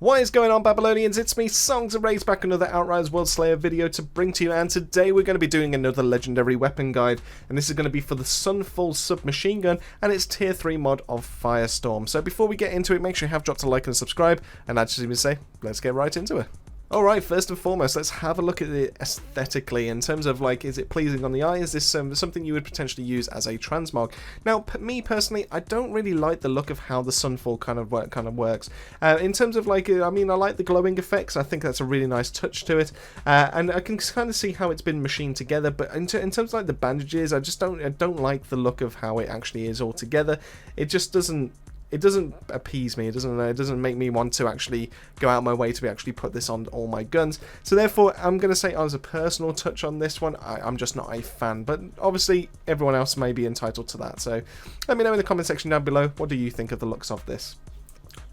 What is going on, Babylonians? It's me, Songs and Raids, back another Outriders Worldslayer video to bring to you, and today we're going to be doing another legendary weapon guide, and this is going to be for the Sunfall submachine gun and its tier 3 mod of Firestorm. So before we get into it, make sure you have dropped a like and subscribe, and I just even say, let's get right into it. Alright, first and foremost, let's have a look at it aesthetically in terms of, like, is it pleasing on the eye? Is this something you would potentially use as a transmog? Now, me personally, I don't really like the look of how the Sunfall kind of works. In terms of, like, I mean, I like the glowing effects. I think that's a really nice touch to it, and I can kind of see how it's been machined together. But in terms of, like, the bandages, I don't like the look of how it actually is altogether. It just doesn't. It doesn't appease me. It doesn't make me want to actually go out my way to actually put this on all my guns. So therefore, I'm going to say as a personal touch on this one, I'm just not a fan. But obviously, everyone else may be entitled to that. So let me know in the comment section down below, what do you think of the looks of this?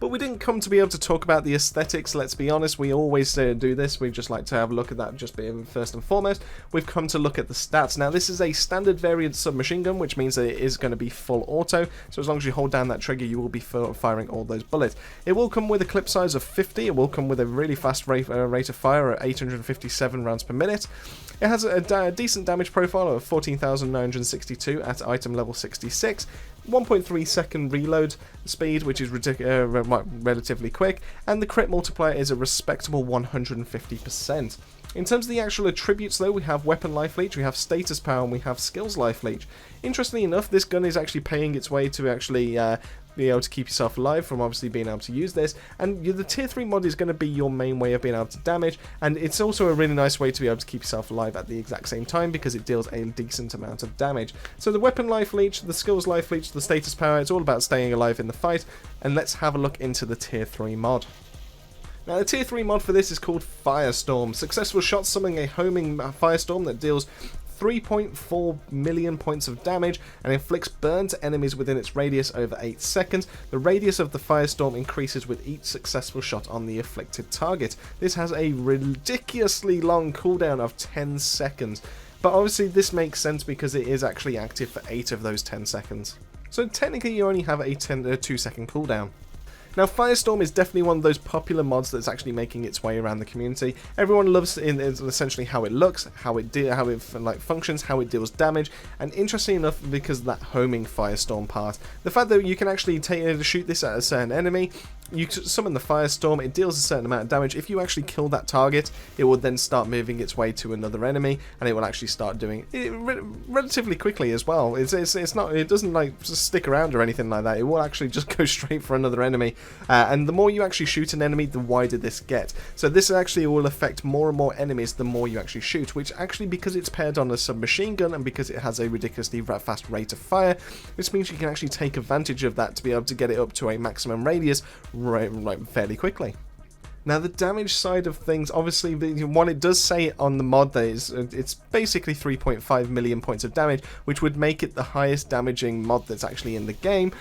But we didn't come to be able to talk about the aesthetics, let's be honest. We always do this. We just like to have a look at that just being first and foremost. We've come to look at the stats. Now, this is a standard variant submachine gun, which means that it is going to be full auto. So as long as you hold down that trigger, you will be firing all those bullets. It will come with a clip size of 50. It will come with a really fast rate of fire at 857 rounds per minute. It has a decent damage profile of 14,962 at item level 66. 1.3 second reload speed, which is relatively quick, and the crit multiplier is a respectable 150%. In terms of the actual attributes though, we have weapon life leech, we have status power, and we have skills life leech. Interestingly enough, this gun is actually paying its way to actually be able to keep yourself alive from obviously being able to use this, and the tier 3 mod is going to be your main way of being able to damage, and it's also a really nice way to be able to keep yourself alive at the exact same time because it deals a decent amount of damage. So the weapon life leech, the skills life leech, the status power, it's all about staying alive in the fight, and let's have a look into the tier 3 mod. Now, the tier 3 mod for this is called Firestorm. Successful shots summoning a homing firestorm that deals 3.4 million points of damage and inflicts burn to enemies within its radius over 8 seconds. The radius of the firestorm increases with each successful shot on the afflicted target. This has a ridiculously long cooldown of 10 seconds. But obviously this makes sense because it is actually active for 8 of those 10 seconds. So technically you only have a 2-second cooldown. Now, Firestorm is definitely one of those popular mods that's actually making its way around the community. Everyone loves essentially how it looks, how it functions, how it deals damage, and interestingly enough, because of that homing Firestorm part, the fact that you can actually shoot this at a certain enemy. You summon the Firestorm, it deals a certain amount of damage. If you actually kill that target, it will then start moving its way to another enemy, and it will actually start doing it relatively quickly as well. It doesn't like just stick around or anything like that. It will actually just go straight for another enemy, and the more you actually shoot an enemy, the wider this gets. So this actually will affect more and more enemies the more you actually shoot, which actually, because it's paired on a submachine gun and because it has a ridiculously fast rate of fire, this means you can actually take advantage of that to be able to get it up to a maximum radius fairly quickly. Now, the damage side of things, obviously, what it does say on the mod there is it's basically 3.5 million points of damage, which would make it the highest damaging mod that's actually in the game.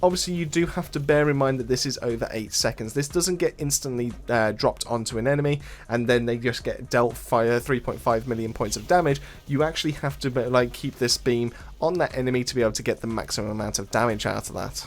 Obviously, you do have to bear in mind that this is over 8 seconds. This doesn't get instantly dropped onto an enemy, and then they just get dealt 3.5 million points of damage. You actually have to keep this beam on that enemy to be able to get the maximum amount of damage out of that.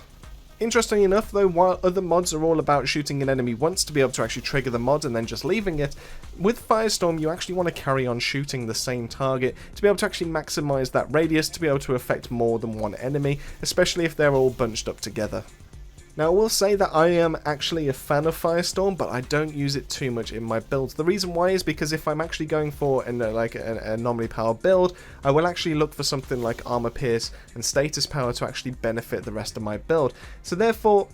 Interestingly enough though, while other mods are all about shooting an enemy once to be able to actually trigger the mod and then just leaving it, with Firestorm you actually want to carry on shooting the same target to be able to actually maximize that radius to be able to affect more than one enemy, especially if they're all bunched up together. Now, I will say that I am actually a fan of Firestorm, but I don't use it too much in my builds. The reason why is because if I'm actually going for an anomaly power build, I will actually look for something like armor pierce and status power to actually benefit the rest of my build. So therefore,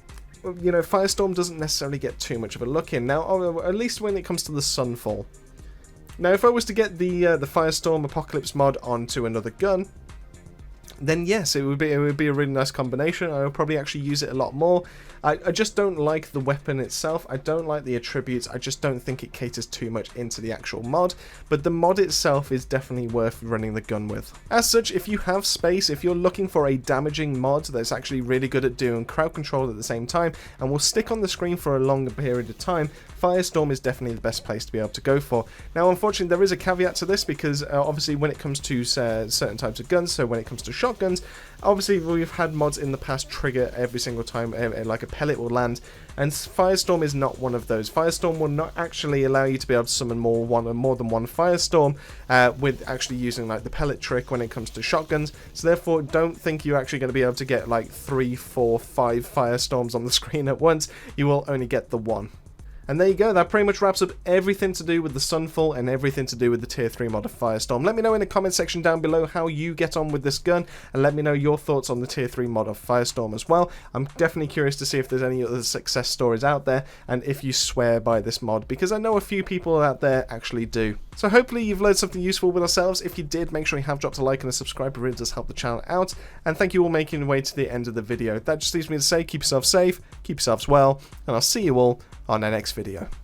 you know, Firestorm doesn't necessarily get too much of a look in. Now, at least when it comes to the Sunfall. Now, if I was to get the Firestorm Apocalypse mod onto another gun, then yes, it would be a really nice combination. I would probably actually use it a lot more. I just don't like the weapon itself. I don't like the attributes. I just don't think it caters too much into the actual mod. But the mod itself is definitely worth running the gun with. As such, if you have space, if you're looking for a damaging mod that's actually really good at doing crowd control at the same time and will stick on the screen for a longer period of time, Firestorm is definitely the best place to be able to go for. Now, unfortunately, there is a caveat to this because obviously when it comes to certain types of guns, so when it comes to shotguns, shotguns. Obviously, we've had mods in the past trigger every single time like a pellet will land, and Firestorm is not one of those. Firestorm will not actually allow you to be able to summon more than one Firestorm with actually using like the pellet trick when it comes to shotguns. So therefore, don't think you're actually going to be able to get like 3, 4, 5 Firestorms on the screen at once. You will only get the one. And there you go, that pretty much wraps up everything to do with the Sunfall and everything to do with the tier 3 mod of Firestorm. Let me know in the comment section down below how you get on with this gun, and let me know your thoughts on the tier 3 mod of Firestorm as well. I'm definitely curious to see if there's any other success stories out there, and if you swear by this mod, because I know a few people out there actually do. So hopefully you've learned something useful with ourselves. If you did, make sure you have dropped a like and a subscribe, it really does help the channel out. And thank you all making your way to the end of the video. That just leaves me to say, keep yourselves safe, keep yourselves well, and I'll see you all on our next video.